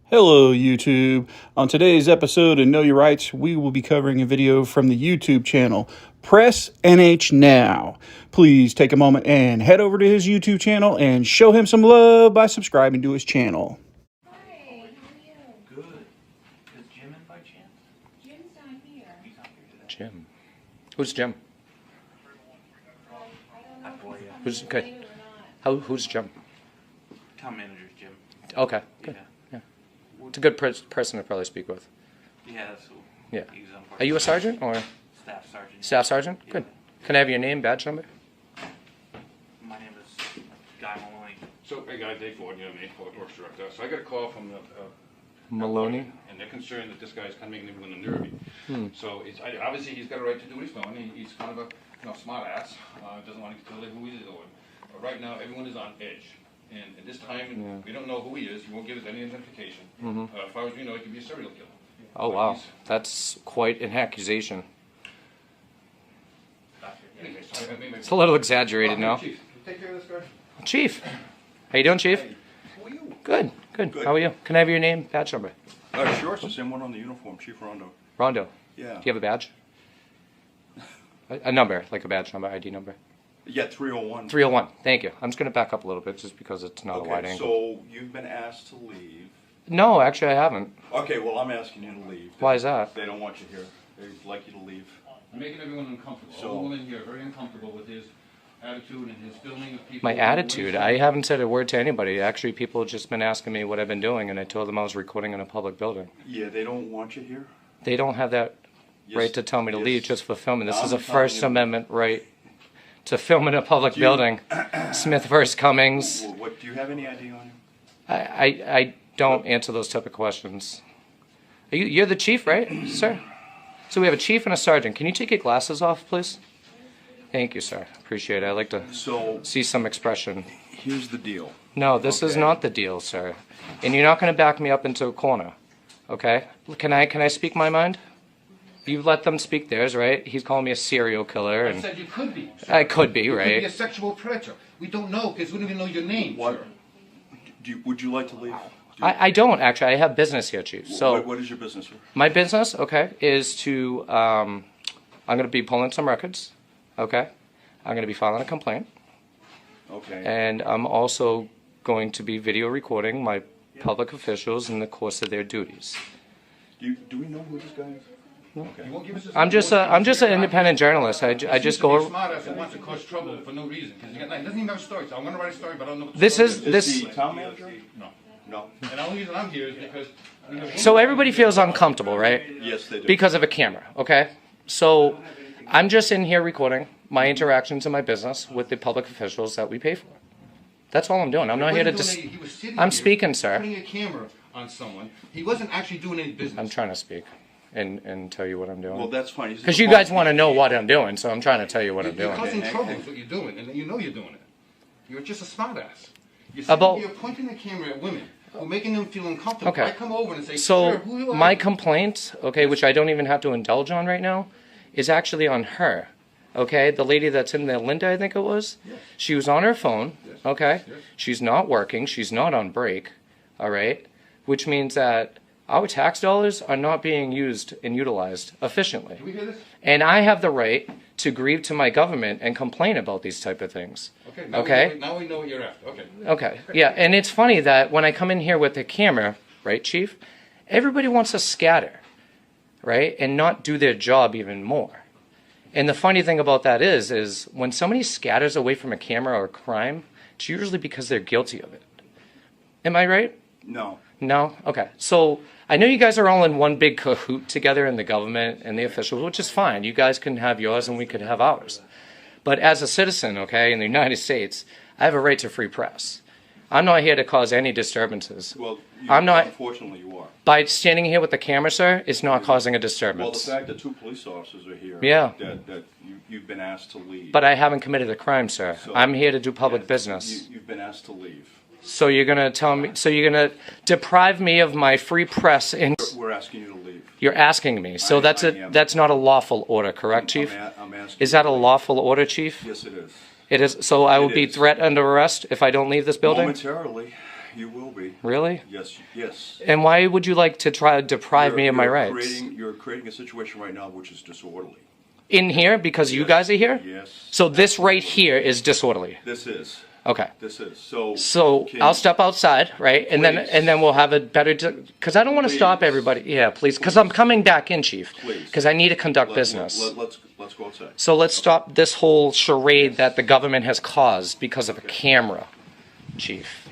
Hello YouTube. On today's episode of Know Your Rights, we will be covering a video from the YouTube channel Press NH Now. Please take a moment and head over to his YouTube channel and show him some love by subscribing to his channel. Hi, how are you? Good. Is Jim in by chance? Jim's not here. He's not here today. Jim. Who's Jim? I don't know if he's coming Who's today okay? or not. Who's Jim? Town manager's Jim. Okay, good. Yeah. It's a good person to probably speak with. Yeah, that's who. Yeah. He's on Are you a sergeant or staff sergeant? staff sergeant? Yeah. Good. Can I have your name, badge number? My name is Guy Maloney. So, hey guys, Dave Ford, you know me, Public Works Director. So I got a call from the, Maloney. and they're concerned that this guy's kind of making everyone nervy. So obviously he's got a right to do what he's doing. He's kind of a smart ass. Doesn't want to tell you who he's doing. But right now, everyone is on edge. And at this time, we don't know who he is. He won't give us any identification. As far as we know, he could be a serial killer. Oh But wow, he's- that's quite an accusation. Anyways, It's a little exaggerated now. Chief, take care of this guy. Chief, how you doing, Chief? Who are you? Good, good. Good. How are you? Can I have your name, badge number? Sure, it's the same one on the uniform, Chief Rondo. Rondo. Yeah. Do you have a badge? A number, like a badge number, ID number. Yeah, 301. 301. Thank you. I'm just going to back up a little bit just because it's not a wide Okay, angle. so you've been asked to leave. No, actually, I haven't. Okay, well, I'm asking you to leave. Why is that? They don't want you here. They'd like you to leave. Making everyone uncomfortable. So- All the women here are very uncomfortable with his attitude and his filming of people. My attitude? I haven't said a word to anybody. Actually, people have just been asking me what I've been doing, and I told them I was recording in a public building. Yeah, they don't want you here. They don't have that Yes, right to tell me to yes. leave just for filming. This I'm is a telling First you. Amendment right to film in a public Do you- building. Smith versus Cummings. Well, what, do you have any ID on you? I don't answer those type of questions. You're the chief, right, sir? So we have a chief and a sergeant. Can you take your glasses off, please? Thank you, sir. Appreciate it. I like to So, see some expression. here's the deal. No, this is Okay. not the deal, sir. And you're not going to back me up into a corner, okay? Can I speak my mind? You let them speak theirs, right? He's calling me a serial killer, I and said you could be. I could be, You could be a right? sexual predator. We don't know because we don't even know your name, What? sir. Would you like to leave? I don't actually. I have business here, chief. So what is your business, sir? my business, okay, is to I'm going to be pulling some records, okay? I'm going to be filing a complaint, Okay. and I'm also going to be video recording my public officials in the course of their duties. Do we know who this guy is? Okay. You won't give us his I'm just an independent journalist. I just Seems to be a go. smart ass that wants to cause trouble for no reason. Because he doesn't even have a story. So I'm going to write a story, but I don't know what the This story is Is this. the town manager? No. No. And the only reason I'm here is because we have So everybody feels uncomfortable, right? Yes, they do. Because of a camera, okay? So I'm just in here recording my interactions in my business with the public officials that we pay for. That's all I'm doing. I'm not here to just. He was sitting I'm here speaking, sir. Putting a camera on someone. He wasn't actually doing any business. I'm trying to speak and tell you what I'm Well, doing. that's fine. He's Because you guys want to know what I'm doing, so I'm trying to tell you what I'm You're doing. causing Okay. trouble is what you're doing, and you know you're doing it. You're just a smart ass. You're sitting About- here pointing the camera at women. We're making them feel uncomfortable. Okay. I come over and say, So sir, who are my you? complaint, okay, which I don't even have to indulge on right now, is actually on her. Okay, the lady that's in there, Linda, I think it was. Yes. She was on her phone. Yes. Okay, Yes. she's not working. She's not on break. All right, which means that our tax dollars are not being used and utilized efficiently. Do we hear this? And I have the right to grieve to my government and complain about these type of things. Okay. Now we know what you're after. Okay. Okay. Yeah, and it's funny that when I come in here with the camera, right, Chief, everybody wants to scatter, right, and not do their job even more. And the funny thing about that is when somebody scatters away from a camera or a crime, it's usually because they're guilty of it. Am I right? No. No? Okay. So I know you guys are all in one big cahoot together in the government and the officials, which is fine. You guys can have yours and we could have ours. But as a citizen, okay, in the United States, I have a right to free press. I'm not here to cause any disturbances. Well, I'm not- Unfortunately, you are. By standing here with the camera, sir, it's not causing a Well, the disturbance. fact that two police officers are here. Yeah. That you've been asked to leave. But I haven't committed a crime, sir. So- I'm here to do public business. You've been asked to leave. So you're going to tell me, so you're going to deprive me of my free press and We're asking you to leave. you're asking me. So I am. that's not a lawful order, correct, Chief? I'm asking. Is that a lawful order, Chief? Yes, it is. It is. So I will It be is. threat under arrest if I don't leave this building? Momentarily. You will be. Really? Yes, yes. And why would you like to try to deprive me of my rights? You're creating a situation right now which is disorderly. In here, because you Yes. guys are here? Yes. So this right here is disorderly. This is. Okay. This is. So. So can- I'll step outside, right? And Please. then we'll have a better, because I don't want to stop Please. everybody. Yeah, please, because I'm coming back in, Chief. Please. Because I need to conduct let- business. Let's go outside. So let's stop this whole charade that the government has caused because of a camera, Chief.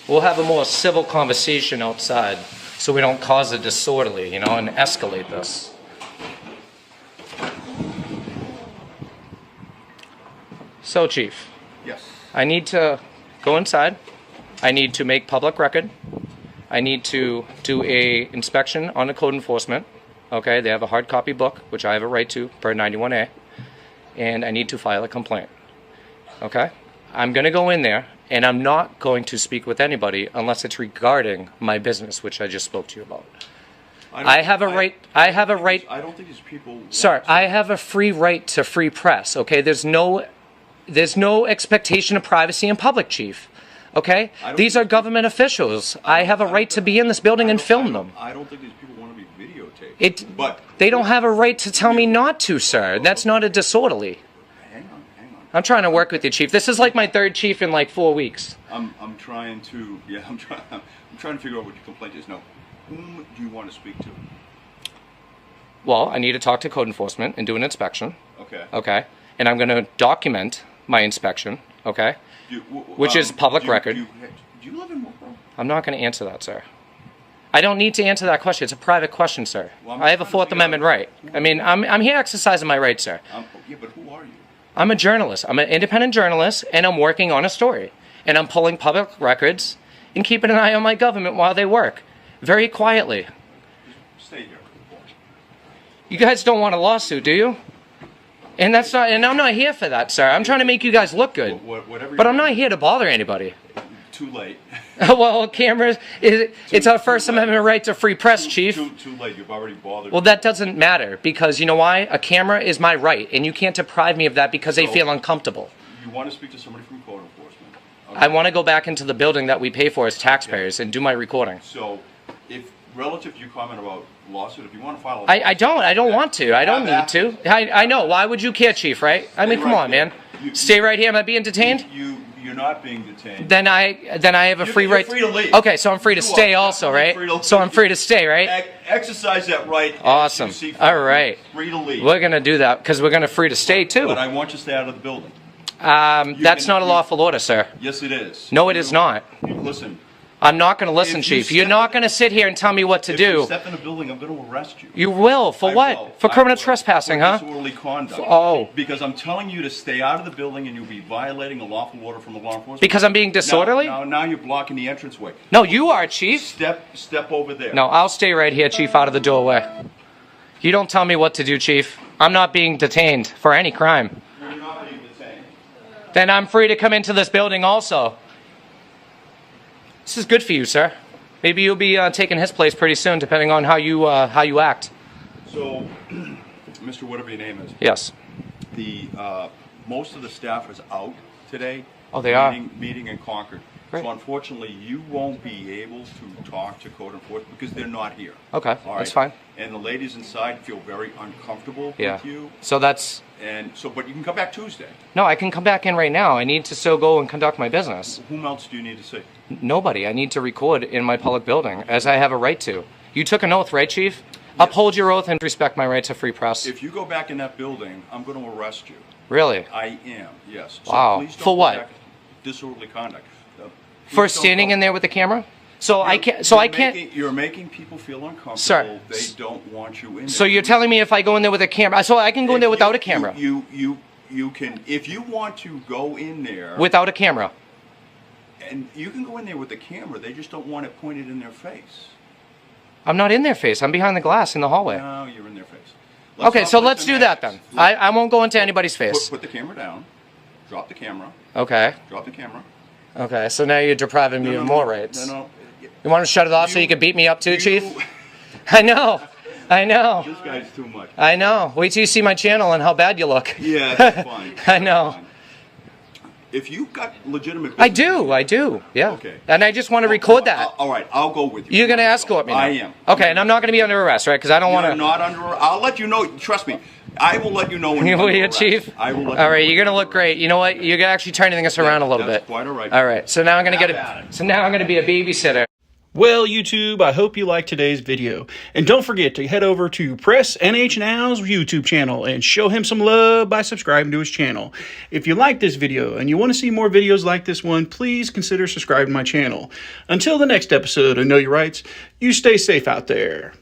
We'll have a more civil conversation outside so we don't cause a disorderly, and escalate this. So, Chief, Yes. I need to go inside. I need to make public record. I need to do a inspection on the code enforcement. Okay, they have a hard copy book, which I have a right to per 91A, and I need to file a complaint. Okay, I'm going to go in there, and I'm not going to speak with anybody unless it's regarding my business, which I just spoke to you about. I have a right. I have a right. I don't think these people. Sir, I have a free right to free press. Okay, there's no expectation of privacy in public, Chief. Okay, these are government officials. I have a right to be in this building and film them. I don't think these people want to be videotaped. But They don't have a right to tell me not to, sir. That's not a disorderly. hang on. I'm trying to work with you, Chief. This is like my third chief in like 4 weeks. I'm trying to. Yeah, I'm trying to figure out what your complaint is. Now, whom do you want to speak to? Well, I need to talk to code enforcement and do an inspection. Okay. Okay, and I'm going to document my inspection. Okay, which is public record. Do you live in Wilbur? I'm not going to answer that, sir. I don't need to answer that question. It's a private question, sir. Well, I have a trying to Fourth figure Amendment out- right. I mean, I'm here exercising my rights, sir. Yeah, but who are you? I'm a journalist. I'm an independent journalist, and I'm working on a story. And I'm pulling public records and keeping an eye on my government while they work. Very quietly. Stay here. You guys don't want a lawsuit, do you? And I'm not here for that, sir. I'm trying to make you guys look good. Whatever. But I'm not here to bother anybody. Too late. Well, cameras, it's our First Amendment right to free press, Chief. Too late. You've already bothered. Well, that doesn't matter, because you know why? A camera is my right, and you can't deprive me of that because they So- feel uncomfortable. You want to speak to somebody from code enforcement. Okay. I want to go back into the building that we pay for as taxpayers and do my recording. So, if relative to your comment about lawsuit, if you want to file. I don't want to. I don't need to. I know. Why would you care, Chief, right? I mean, Stay come right on, there. man. Stay right here. Am I being detained? You're not being detained. Then I have a free You're right. free to leave. Okay, so I'm free to You stay are also, definitely right? free to So I'm leave. free to stay, right? Exercise that right. as Awesome. you see fit. All right. You're free to leave. We're gonna do that because we're gonna free to stay too. But I want you to stay out of the building. That's not a lawful order, sir. Yes, it is. No, it is not. Listen. I'm not going to listen, If you Chief. You're step- not going to sit here and tell me what to If you do. step in the building, I'm going to arrest you. You will. For I what? will. For I criminal will. trespassing, For huh? disorderly conduct. Oh. Because I'm telling you to stay out of the building and you'll be violating a lawful order from the law enforcement. Because I'm being disorderly? Now you're blocking the entranceway. No, you are, Chief. Step over there. No, I'll stay right here, Chief, out of the doorway. You don't tell me what to do, Chief. I'm not being detained for any crime. You're not being detained. Then I'm free to come into this building also. This is good for you, sir. Maybe you'll be taking his place pretty soon, depending on how you act. So, Mr. Whatever your name is, Yes. the most of the staff is out today. Oh, they are? Meeting in Concord. Great. So unfortunately, you won't be able to talk to code enforcement because they're not here. Okay, All that's right? fine. And the ladies inside feel very uncomfortable Yeah. with you. So that's... And so, but you can come back Tuesday. No, I can come back in right now. I need to still go and conduct my business. Whom else do you need to see? Nobody. I need to record in my public building, as I have a right to. You took an oath, right, Chief? Uphold your oath and respect my right to free press. If you go back in that building, I'm going to arrest you. Really? I am, yes. So Wow. please don't For go what? back- Disorderly conduct. For standing in there with the camera? So I can't... So I can't... You're making people feel uncomfortable. Sir. They don't want you in there. So you're telling me if I go in there with a camera... So I can go in there without a camera? You can, if you want to go in there, Without a camera? and you can go in there with the camera, they just don't want it pointed in their face. I'm not in their face. I'm behind the glass in the hallway. No, you're in their face. Okay, not so put let's them do that next. then. I won't go into anybody's face. Put the camera down. Drop the camera. Okay. Drop the camera. Okay, so now you're depriving me No, of no, more no, rights. No. You want to shut it off so you can beat me up too, You- Chief? I know. I know. This guy's too much. I know. Wait till you see my channel and how bad you look. Yeah, that's fine. I know. Fine. If you've got legitimate I business, do, yeah. Okay. And I just want to record that. All right, I'll go with you. You're going to escort me now? I am. Okay, and I'm not going to be under arrest, right? Because I don't want You're to... not under. I'll let you know. Trust me. I will let you know when you're Will under you, arrest. Chief? I will let All you right, know you're when gonna look great. You know what? You're actually turning this around a little that's bit. quite all right. All right. So now I'm gonna get Have at it. it. So now I'm gonna be a babysitter. Well, YouTube, I hope you liked today's video. And don't forget to head over to Press NH Now's YouTube channel and show him some love by subscribing to his channel. If you like this video and you want to see more videos like this one, please consider subscribing to my channel. Until the next episode of Know Your Rights, you stay safe out there.